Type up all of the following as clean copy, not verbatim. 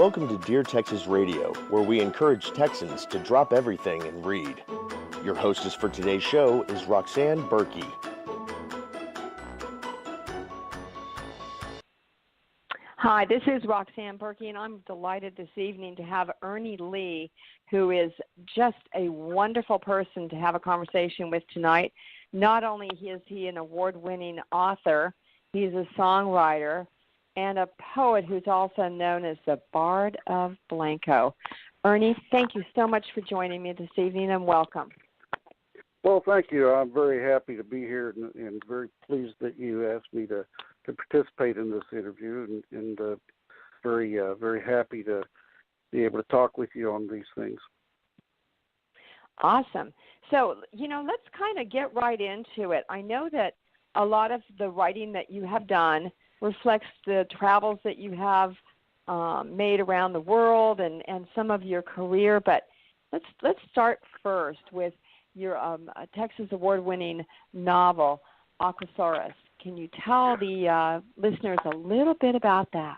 Welcome to Dear Texas Radio, where we encourage Texans to drop everything and read. Your hostess for today's show is Roxanne Berkey. Hi, this is Roxanne Berkey, and I'm delighted this evening to have Ernie Lee, who is just a wonderful person to have a conversation with tonight. Not only is he an award-winning author, he's a songwriter and a poet who's also known as the Bard of Blanco. Ernie, thank you so much for joining me this evening, and welcome. Well, thank you. I'm very happy to be here and very pleased that you asked me to participate in this interview, and very happy to be able to talk with you on these things. Awesome. So, let's kind of get right into it. I know that a lot of the writing that you have done reflects the travels that you have made around the world and some of your career, but let's start first with your Texas award-winning novel, Aquasaurus. Can you tell the listeners a little bit about that?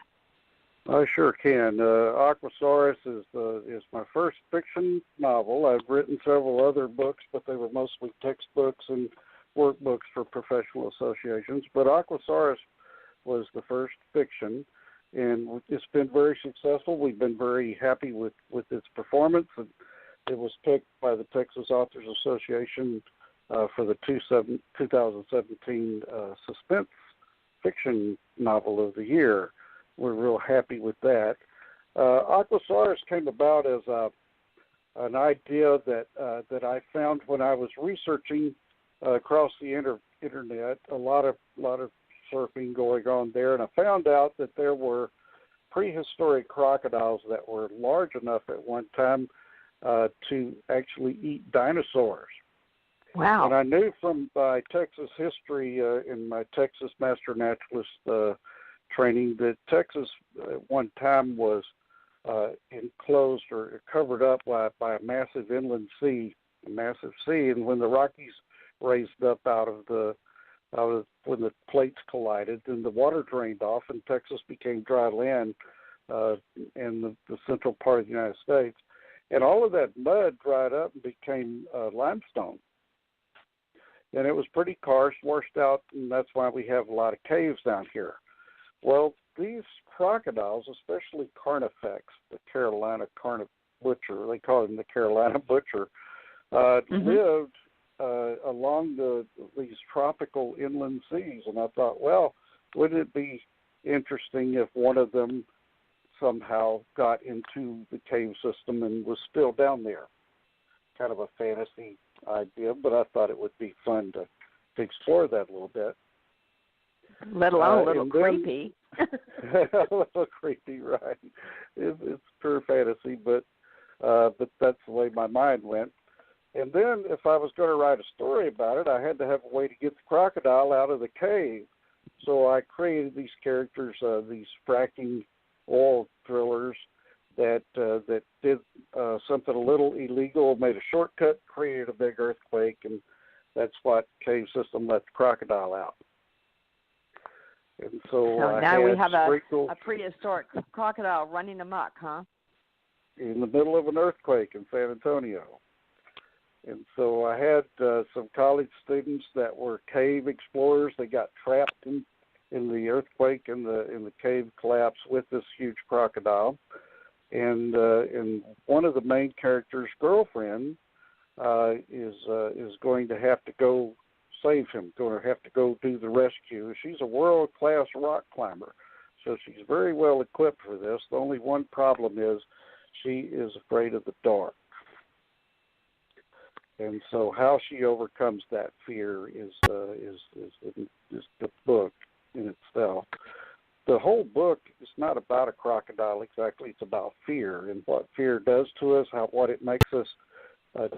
I sure can. Aquasaurus is my first fiction novel. I've written several other books, but they were mostly textbooks and workbooks for professional associations. But Aquasaurus was the first fiction, and it's been very successful. We've been very happy with its performance. It was picked by the Texas Authors Association for the 2017 Suspense Fiction Novel of the Year. We're real happy with that. Aquasaurus came about as an idea that I found when I was researching across the internet. A lot of surfing going on there, and I found out that there were prehistoric crocodiles that were large enough at one time to actually eat dinosaurs. Wow. And I knew from my Texas history in my Texas Master Naturalist training that Texas at one time was enclosed or covered up by a massive inland sea, and when the Rockies raised up when the plates collided, then the water drained off and Texas became dry land in the central part of the United States. And all of that mud dried up and became limestone. And it was pretty karst, washed out, and that's why we have a lot of caves down here. Well, these crocodiles, especially Carnifex, the Carolina butcher, they call him the Carolina butcher, lived along these tropical inland seas. And I thought, well, wouldn't it be interesting if one of them somehow got into the cave system and was still down there? Kind of a fantasy idea, but I thought it would be fun to explore that a little bit. Let alone a little creepy. A little creepy, right. It's pure fantasy, but that's the way my mind went. And then if I was going to write a story about it, I had to have a way to get the crocodile out of the cave. So I created these characters, these fracking oil drillers that did something a little illegal, made a shortcut, created a big earthquake, and that's what cave system let the crocodile out. And so now we have a prehistoric crocodile running amok, huh? In the middle of an earthquake in San Antonio. And so I had some college students that were cave explorers. They got trapped in the earthquake and the cave collapse with this huge crocodile. And one of the main characters' girlfriend is going to have to go save him, going to have to go do the rescue. She's a world-class rock climber, so she's very well equipped for this. The only one problem is she is afraid of the dark. And so how she overcomes that fear is the book in itself. The whole book is not about a crocodile exactly. It's about fear and what fear does to us, what it makes us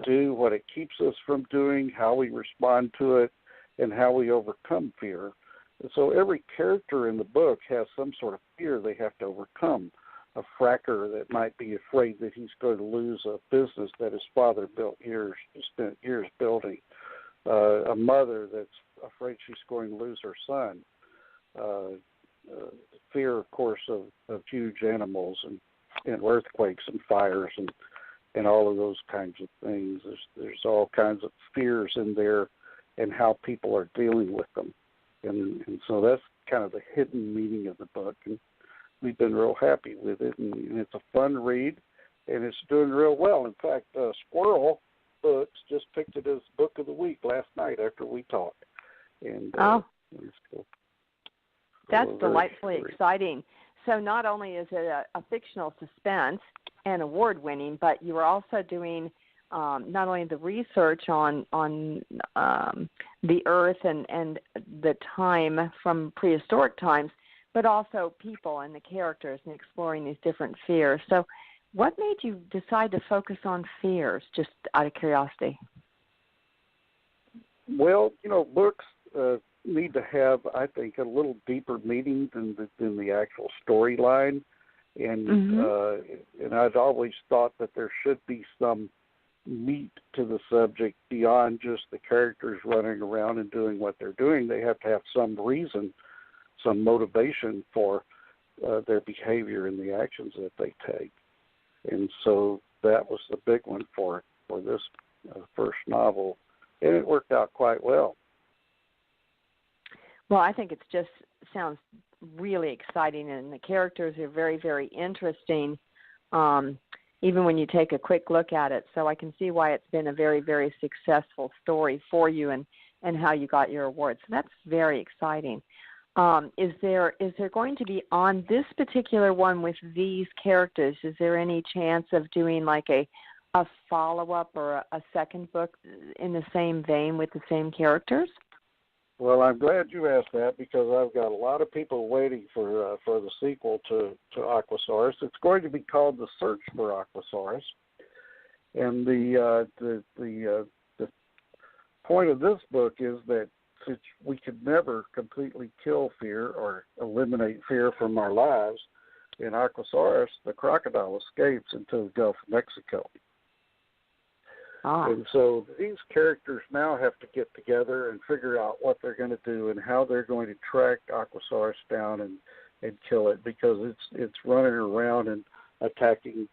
do, what it keeps us from doing, how we respond to it, and how we overcome fear. And so every character in the book has some sort of fear they have to overcome. A fracker that might be afraid that he's going to lose a business that his father spent years building. A mother that's afraid she's going to lose her son. Fear, of course, of huge animals earthquakes and fires and all of those kinds of things. There's all kinds of fears in there and how people are dealing with them. And so that's kind of the hidden meaning of the book. And we've been real happy with it. And it's a fun read, and it's doing real well. In fact, Squirrel Books just picked it as Book of the Week last night after we talked. And that's delightfully exciting. So not only is it a fictional suspense and award-winning, but you are also doing not only the research on the Earth and the time from prehistoric times, but also people and the characters and exploring these different fears. So what made you decide to focus on fears, just out of curiosity? Well, books need to have, I think, a little deeper meaning than the actual storyline. And and I'd always thought that there should be some meat to the subject beyond just the characters running around and doing what they're doing. They have to have some reason, some motivation for their behavior and the actions that they take. And so that was the big one for this first novel, and it worked out quite well. Well, I think it just sounds really exciting, and the characters are very, very interesting, even when you take a quick look at it. So I can see why it's been a very, very successful story for you and how you got your award. So that's very exciting. Is there going to be, on this particular one with these characters, is there any chance of doing like a follow-up or a second book in the same vein with the same characters? Well, I'm glad you asked that, because I've got a lot of people waiting for the sequel to Aquasaurus. It's going to be called The Search for Aquasaurus, and the point of this book is that since we could never completely kill fear or eliminate fear from our lives, in Aquasaurus, the crocodile escapes into the Gulf of Mexico. And so these characters now have to get together and figure out what they're going to do and how they're going to track Aquasaurus down and kill it, because it's running around and attacking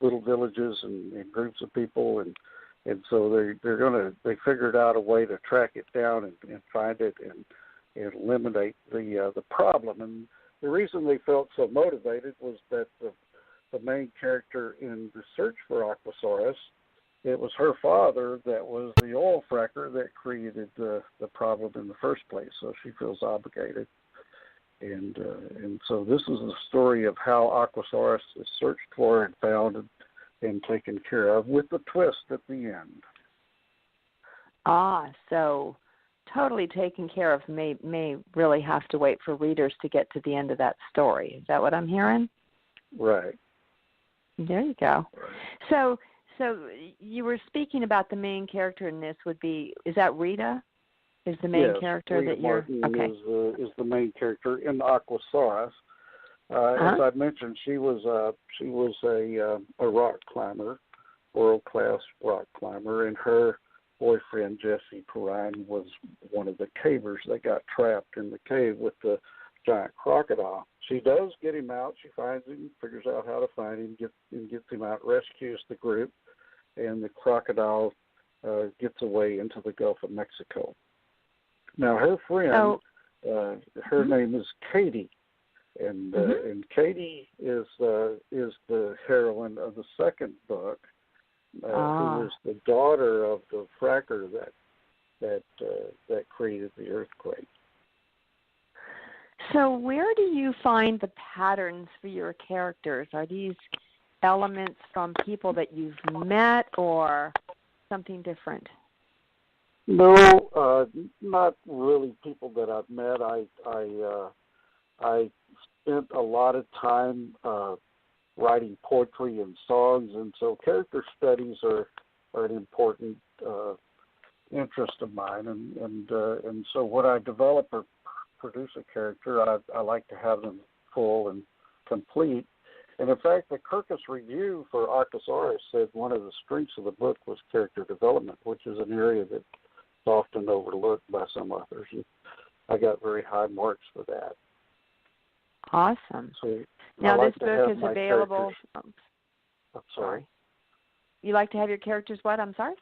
little villages and groups of people, and so they figured out a way to track it down and find it and eliminate the problem. And the reason they felt so motivated was that the main character in The Search for Aquasaurus, it was her father that was the oil fracker that created the problem in the first place, so she feels obligated. And so this is the story of how Aquasaurus is searched for and found and taken care of, with the twist at the end. So totally taken care of may really have to wait for readers to get to the end of that story. Is that what I'm hearing? Right. There you go. Right. So you were speaking about the main character in this is that Rita? Is the main character Rita that you're... Martin okay. is the main character in Aquasaurus. As I mentioned, she was a rock climber, world-class rock climber, and her boyfriend, Jesse Perrine, was one of the cavers that got trapped in the cave with the giant crocodile. She does get him out. She finds him, figures out how to find him, gets him out, rescues the group, and the crocodile gets away into the Gulf of Mexico. Now, her friend, her name is Katie, and Katie is the heroine of the second book, who is the daughter of the fracker that created the earthquake. So where do you find the patterns for your characters? Are these elements from people that you've met or something different? No, not really people that I've met. I spent a lot of time writing poetry and songs, and so character studies are an important interest of mine. And so when I develop or produce a character, I like to have them full and complete. And in fact, the Kirkus Review for Archosaurus said one of the strengths of the book was character development, which is an area that's often overlooked by some authors. And I got very high marks for that. Awesome. So Now, I like this to book have is my available. characters- I'm sorry. You like to have your characters what? I'm sorry?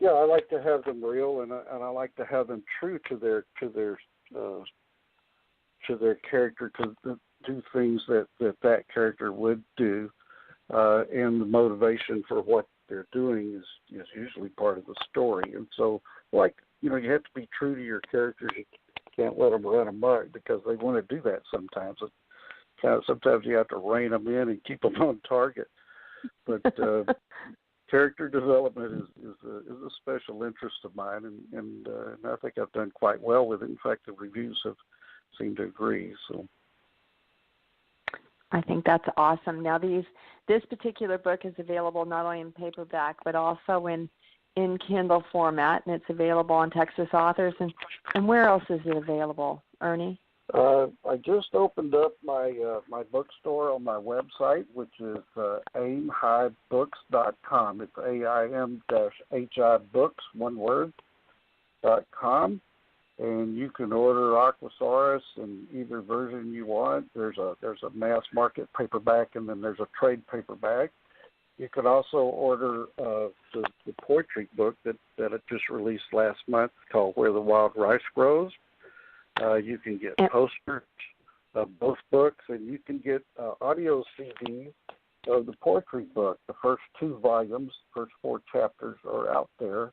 Yeah, I like to have them real, and I like to have them true to their character, to do things that character would do, and the motivation for what they're doing is usually part of the story. And so, you have to be true to your characters. You can't let them run amok because they want to do that sometimes. Sometimes you have to rein them in and keep them on target. But character development is a special interest of mine, and I think I've done quite well with it. In fact, the reviews have seemed to agree. So I think that's awesome. Now, this particular book is available not only in paperback but also in Kindle format, and it's available on Texas Authors. And where else is it available, Ernie? I just opened up my bookstore on my website, which is aimhigh.books.com. It's AIM-HI books, one word, .com. And you can order Aquasaurus in either version you want. There's a mass market paperback, and then there's a trade paperback. You can also order the poetry book that it just released last month called Where the Wild Rice Grows. You can get posters of both books, and you can get audio CDs of the poetry book. The first 2 volumes, first 4 chapters are out there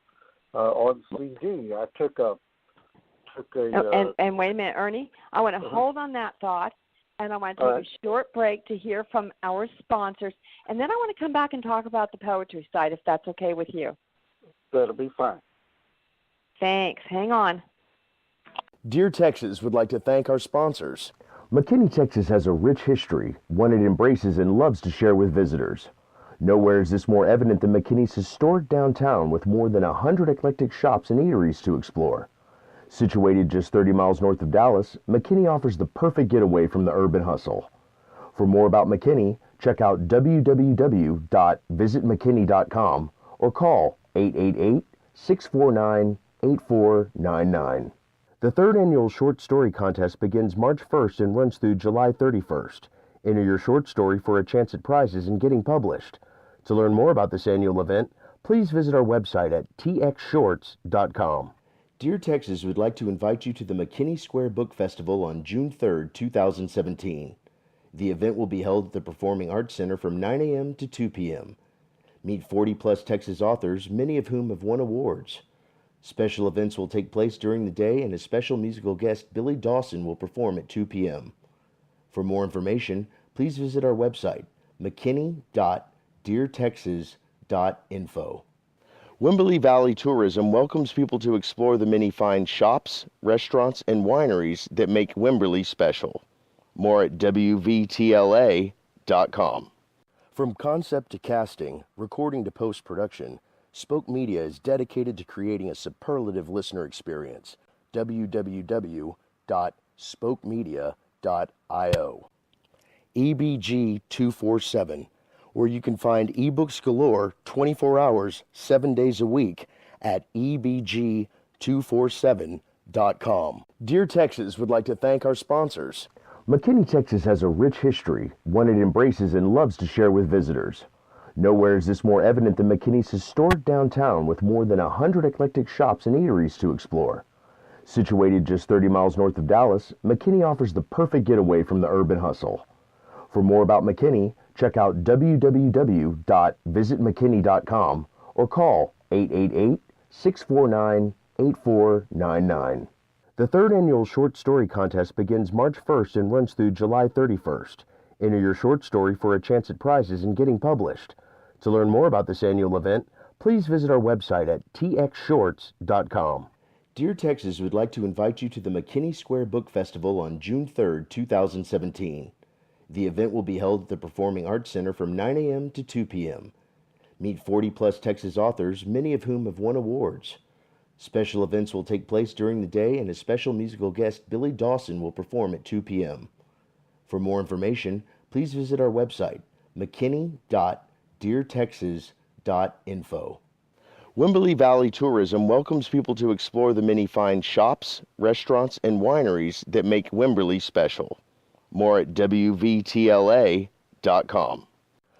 on CD. I took a and wait a minute, Ernie. I want to hold on that thought, and I want to take a short break to hear from our sponsors, and then I want to come back and talk about the poetry side, if that's okay with you. That'll be fine. Thanks. Hang on. Dear Texas would like to thank our sponsors. McKinney, Texas has a rich history, one it embraces and loves to share with visitors. Nowhere is this more evident than McKinney's historic downtown with more than 100 eclectic shops and eateries to explore. Situated just 30 miles north of Dallas, McKinney offers the perfect getaway from the urban hustle. For more about McKinney, check out www.visitmckinney.com or call 888-649-8499. The 3rd annual short story contest begins March 1st and runs through July 31st. Enter your short story for a chance at prizes and getting published. To learn more about this annual event, please visit our website at txshorts.com. Dear Texas would like to invite you to the McKinney Square Book Festival on June 3rd, 2017. The event will be held at the Performing Arts Center from 9 a.m. to 2 p.m. Meet 40-plus Texas authors, many of whom have won awards. Special events will take place during the day, and a special musical guest, Billy Dawson, will perform at 2 p.m. For more information, please visit our website, mckinney.deartexas.info. Wimberley Valley Tourism welcomes people to explore the many fine shops, restaurants, and wineries that make Wimberley special. More at wvtla.com. From concept to casting, recording to post-production, Spoke Media is dedicated to creating a superlative listener experience. www.spokemedia.io. EBG 247, where you can find ebooks galore 24 hours, 7 days a week at ebg247.com. Dear Texas would like to thank our sponsors. McKinney, Texas has a rich history, one it embraces and loves to share with visitors. Nowhere is this more evident than McKinney's historic downtown with more than 100 eclectic shops and eateries to explore. Situated just 30 miles north of Dallas, McKinney offers the perfect getaway from the urban hustle. For more about McKinney, check out www.visitmckinney.com or call 888-649-8499. The 3rd annual short story contest begins March 1st and runs through July 31st. Enter your short story for a chance at prizes and getting published. To learn more about this annual event, please visit our website at txshorts.com. Dear Texas would like to invite you to the McKinney Square Book Festival on June 3rd, 2017. The event will be held at the Performing Arts Center from 9 a.m. to 2 p.m. Meet 40-plus Texas authors, many of whom have won awards. Special events will take place during the day, and a special musical guest, Billy Dawson, will perform at 2 p.m. For more information, please visit our website, mckinney.deartexas.info. Wimberley Valley Tourism welcomes people to explore the many fine shops, restaurants, and wineries that make Wimberley special. More at WVTLA.com.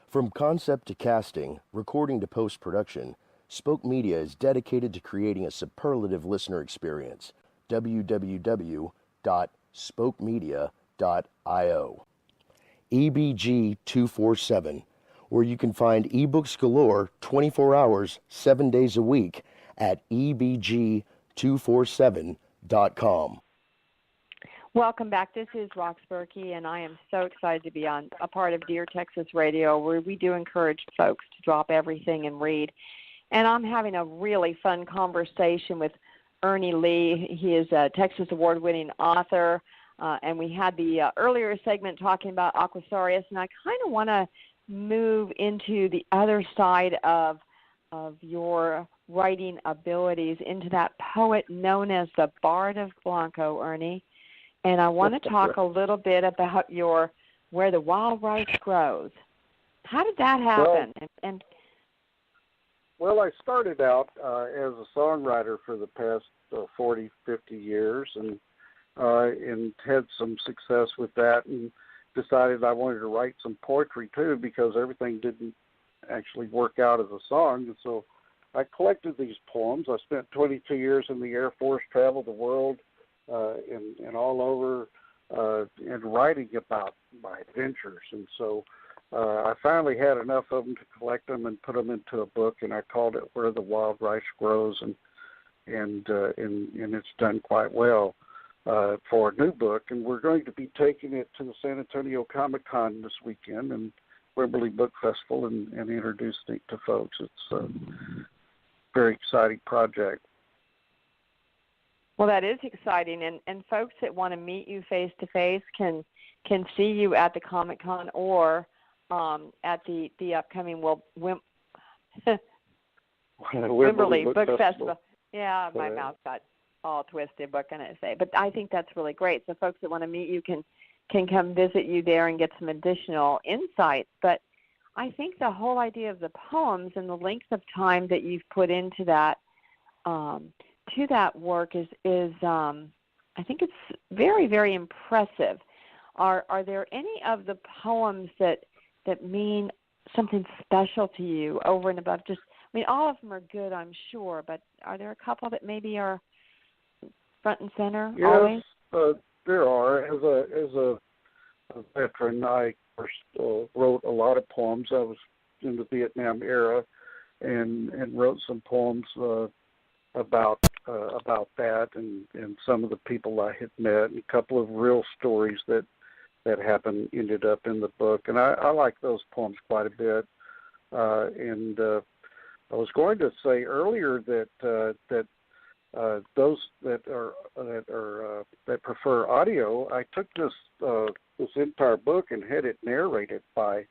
From concept to casting, recording to post-production, Spoke Media is dedicated to creating a superlative listener experience. www.spokemedia.io. EBG 247, where you can find ebooks galore 24 hours, 7 days a week at ebg247.com. Welcome back. This is Rox Berkey, and I am so excited to be on a part of Dear Texas Radio, where we do encourage folks to drop everything and read. And I'm having a really fun conversation with Ernie Lee. He is a Texas award-winning author, and we had the earlier segment talking about Aquasarius, and I kind of want to move into the other side of your writing abilities, into that poet known as the Bard of Blanco, Ernie. And I want to talk a little bit about your Where the Wild Rice Grows. How did that happen? Well, I started out as a songwriter for the past 40, 50 years, and had some success with that, and decided I wanted to write some poetry too, because everything didn't actually work out as a song. And so I collected these poems. I spent 22 years in the Air Force, traveled the world, and all over, and writing about my adventures. And so I finally had enough of them to collect them and put them into a book, and I called it Where the Wild Rice Grows, and it's done quite well for a new book. And we're going to be taking it to the San Antonio Comic-Con this weekend and Wimberley Book Festival and introducing it to folks. It's a very exciting project. Well, that is exciting, and folks that want to meet you face-to-face can see you at the Comic-Con or at the upcoming Wimberley Book Festival. Yeah, my mouth got all twisted. What can I say? But I think that's really great. So folks that want to meet you can come visit you there and get some additional insights. But I think the whole idea of the poems and the length of time that you've put into that to that work is I think it's very, very impressive. Are there any of the poems that mean something special to you over and above just, I mean, all of them are good, I'm sure, but are there a couple that maybe are front and center always? Yes, there are. As a veteran, I first wrote a lot of poems. I was in the Vietnam era and wrote some poems about that and some of the people I had met, and a couple of real stories that happened ended up in the book, and I like those poems quite a bit. And I was going to say earlier that those that prefer audio, I took this entire book and had it narrated by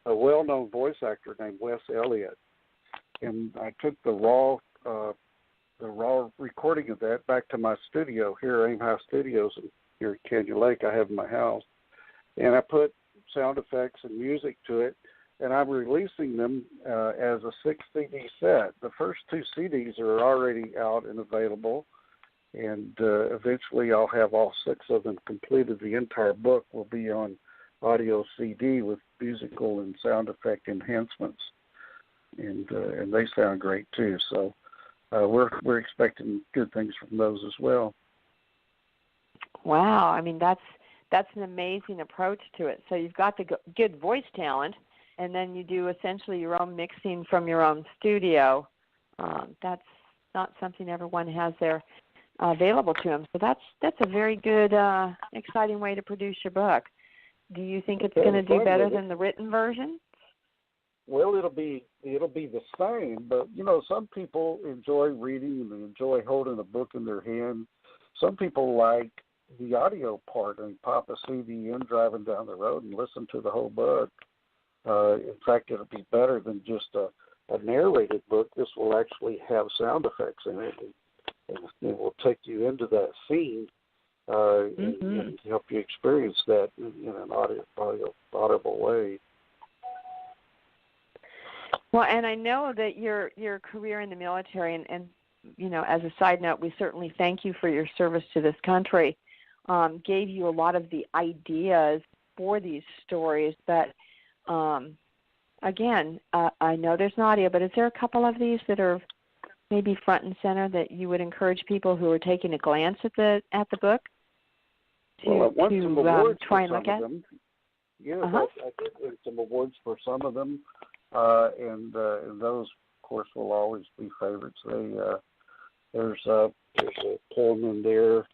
a well-known voice actor named Wes Elliott, and I took the raw recording of that back to my studio here at Aim High Studios here at Canyon Lake. I have in my house, and I put sound effects and music to it, and I'm releasing them as a 6 CD set. The first 2 CDs are already out and available, and eventually I'll have all 6 of them completed. The entire book will be on audio CD with musical and sound effect enhancements, and they sound great too. So we're expecting good things from those as well. Wow, I mean that's an amazing approach to it. So you've got the good voice talent, and then you do essentially your own mixing from your own studio. That's not something everyone has there available to them. So that's a very good, exciting way to produce your book. Do you think it's going to do better than the written version? Well, it'll be the same, but some people enjoy reading and they enjoy holding a book in their hand. Some people like the audio part and pop a CD in driving down the road and listen to the whole book. In fact, it'll be better than just a narrated book. This will actually have sound effects in it, and it will take you into that scene and help you experience that in an audible way. Well, and I know that your career in the military, and as a side note, we certainly thank you for your service to this country. gave you a lot of the ideas for these stories. But again, I know there's an audio, but is there a couple of these that are maybe front and center that you would encourage people who are taking a glance at the book to try and look at? Yes, I did win some awards for some of them, and those, of course, will always be favorites. There's a poem in there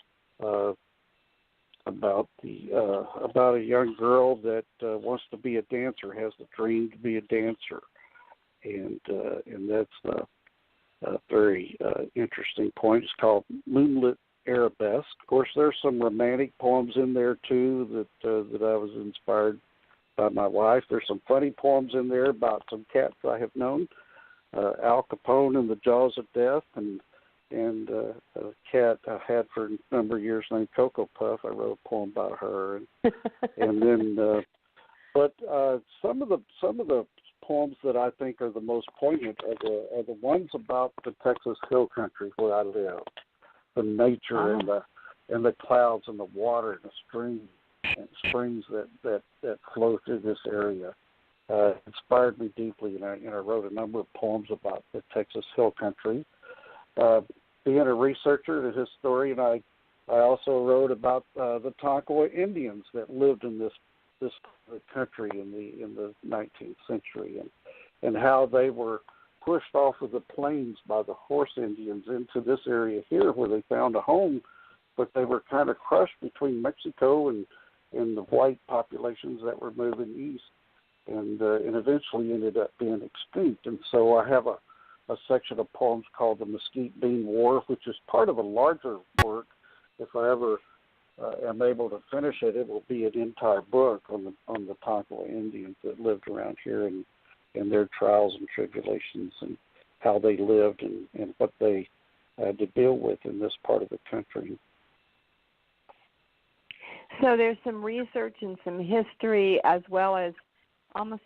about a young girl that wants to be a dancer, has the dream to be a dancer, and that's a very interesting point. It's called Moonlit Arabesque. Of course, there's some romantic poems in there too that I was inspired by my wife. There's some funny poems in there about some cats I have known, Al Capone and the Jaws of Death, and a cat I had for a number of years named Cocoa Puff. I wrote a poem about her, and then but some of the poems that I think are the most poignant are the ones about the Texas Hill Country where I live. The nature and the clouds and the water and the springs that flow through this area inspired me deeply, and I wrote a number of poems about the Texas Hill Country. Being a researcher and a historian, I also wrote about the Tonkawa Indians that lived in this country in the 19th century, and how they were pushed off of the plains by the horse Indians into this area here where they found a home, but they were kind of crushed between Mexico and the white populations that were moving east, and eventually ended up being extinct. And so I have a section of poems called the Mesquite Bean War, which is part of a larger work. If I ever am able to finish it, it will be an entire book on the Tonkawa Indians that lived around here and their trials and tribulations and how they lived and what they had to deal with in this part of the country. So there's some research and some history as well as almost,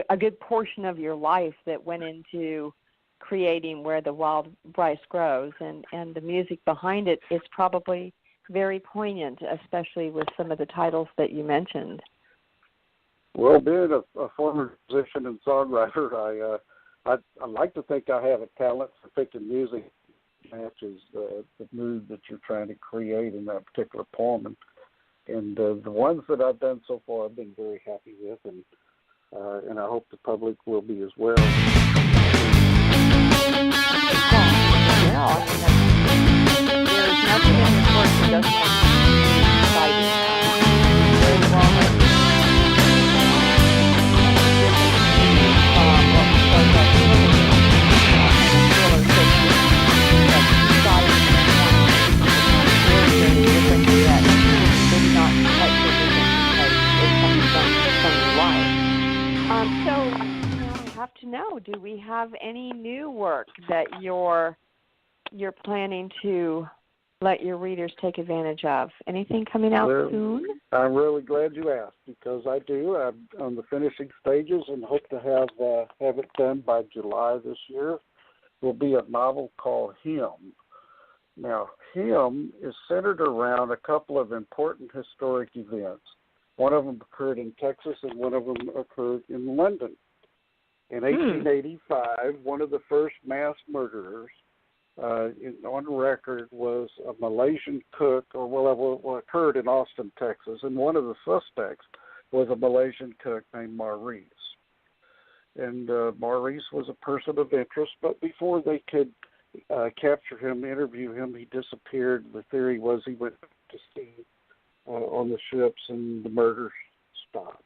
a good portion of your life that went into creating Where the Wild Rice Grows, and the music behind it is probably very poignant, especially with some of the titles that you mentioned. Well, being a former musician and songwriter, I like to think I have a talent for picking music that matches the mood that you're trying to create in that particular poem. And the ones that I've done so far I've been very happy with, and I hope the public will be as well. There's nothing in this work that doesn't have to be exciting. Very well. So I have to know, do we have any new work that you're planning to let your readers take advantage of? Anything coming out soon? I'm really glad you asked, because I do. I'm on the finishing stages and hope to have it done by July this year. It will be a novel called Him. Now, Him is centered around a couple of important historic events. One of them occurred in Texas and one of them occurred in London. In 1885, one of the first mass murderers on record was a Malaysian cook, what occurred in Austin, Texas, and one of the suspects was a Malaysian cook named Maurice. And Maurice was a person of interest, but before they could capture him, interview him, he disappeared. The theory was he went to sea on the ships and the murder stopped.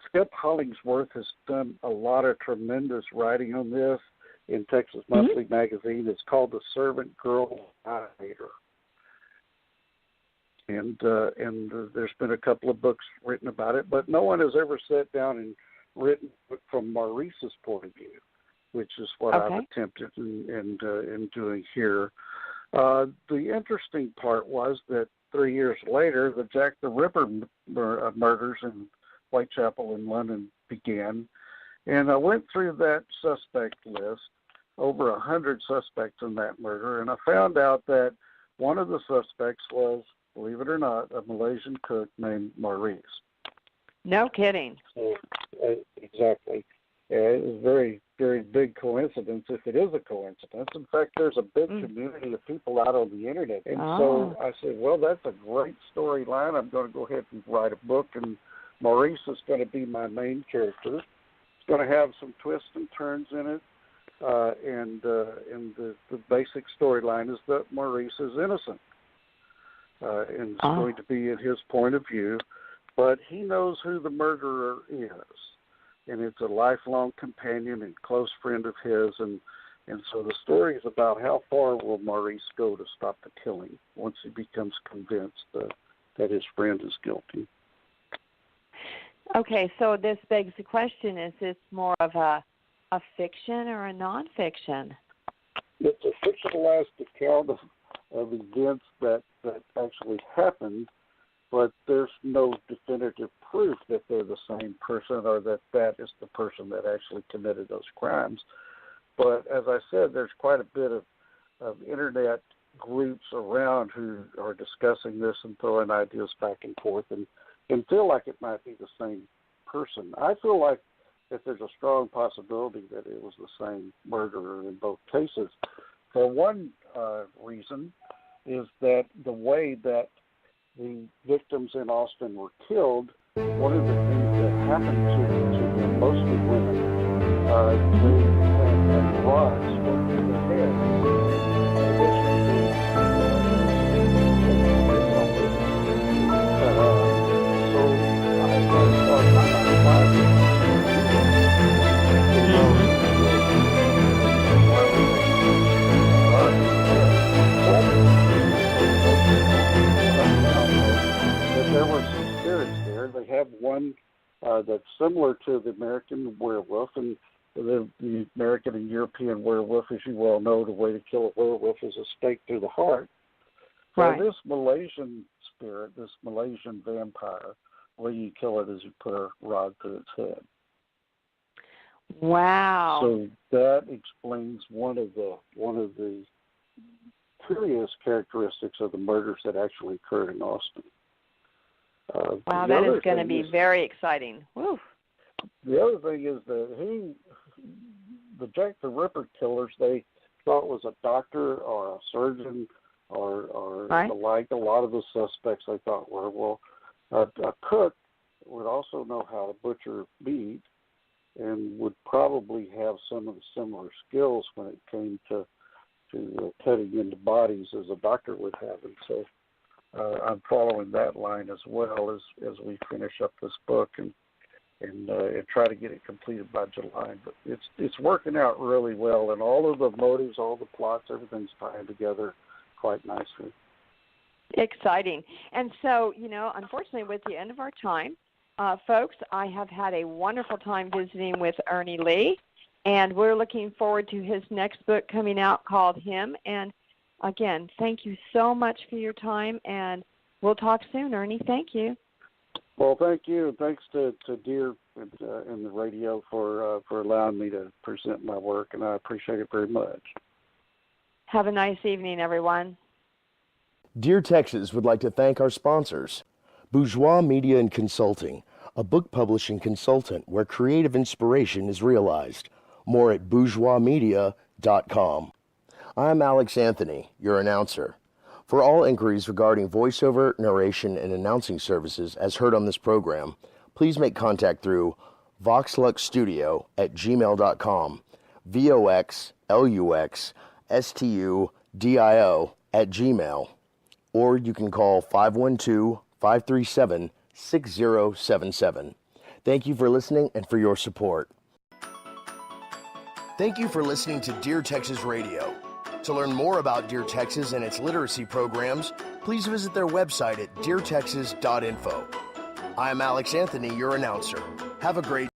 Skip Hollingsworth has done a lot of tremendous writing on this in Texas Monthly Magazine. It's called The Servant Girl Hater. And there's been a couple of books written about it, but no one has ever sat down and written from Maurice's point of view, which is what I've attempted in doing here. The interesting part was that 3 years later, the Jack the Ripper murders in Whitechapel in London began, and I went through that suspect list, over 100 suspects in that murder, and I found out that One of the suspects was, believe it or not, a Malaysian cook named Maurice. No kidding. So, exactly. It was a very, very big coincidence, if it is a coincidence. In fact, there's a big community of people out on the internet. And so I said, well, that's a great storyline. I'm going to go ahead and write a book, and Maurice is going to be my main character. It's going to have some twists and turns in it. And the basic storyline is that Maurice is innocent. And it's going to be in his point of view. But he knows who the murderer is. And it's a lifelong companion and close friend of his. And so the story is about how far will Maurice go to stop the killing once he becomes convinced that his friend is guilty. Okay, so this begs the question, is this more of a fiction or a nonfiction? It's a fictionalized account of events that actually happened, but there's no definitive proof that they're the same person or that is the person that actually committed those crimes. But as I said, there's quite a bit of internet groups around who are discussing this and throwing ideas back and forth and feel like it might be the same person. I feel like that there's a strong possibility that it was the same murderer in both cases. For one reason is that the way that the victims in Austin were killed, one of the things that happened to them, mostly women, they had rods stuck to the head. There were some spirits there. They have one that's similar to the American werewolf, and the American and European werewolf, as you well know, the way to kill a werewolf is a stake through the heart. Right. So this Malaysian spirit, this Malaysian vampire, the way you kill it is you put a rod through its head. Wow. So that explains one of the curious characteristics of the murders that actually occurred in Austin. Wow, that is going to be very exciting. Woo. The other thing is that the Jack the Ripper killers, they thought was a doctor or a surgeon or right. the like. A lot of the suspects they thought were, well, a cook would also know how to butcher meat and would probably have some of the similar skills when it came to cutting into bodies as a doctor would have. And so I'm following that line as well as we finish up this book and try to get it completed by July. But it's working out really well, and all of the motives, all the plots, everything's tying together quite nicely. Exciting. And so, unfortunately, with the end of our time, folks, I have had a wonderful time visiting with Ernie Lee, and we're looking forward to his next book coming out called Him. And again, thank you so much for your time, and we'll talk soon, Ernie. Thank you. Well, thank you. Thanks to Deer and the radio for allowing me to present my work, and I appreciate it very much. Have a nice evening, everyone. Dear Texas would like to thank our sponsors. Bourgeois Media and Consulting, a book publishing consultant where creative inspiration is realized. More at bourgeoismedia.com. I'm Alex Anthony, your announcer. For all inquiries regarding voiceover, narration, and announcing services as heard on this program, please make contact through voxluxstudio@gmail.com, voxluxstudio@gmail, or you can call 512-537-6077. Thank you for listening and for your support. Thank you for listening to Dear Texas Radio. To learn more about Dear Texas and its literacy programs, please visit their website at deartexas.info. I am Alex Anthony, your announcer. Have a great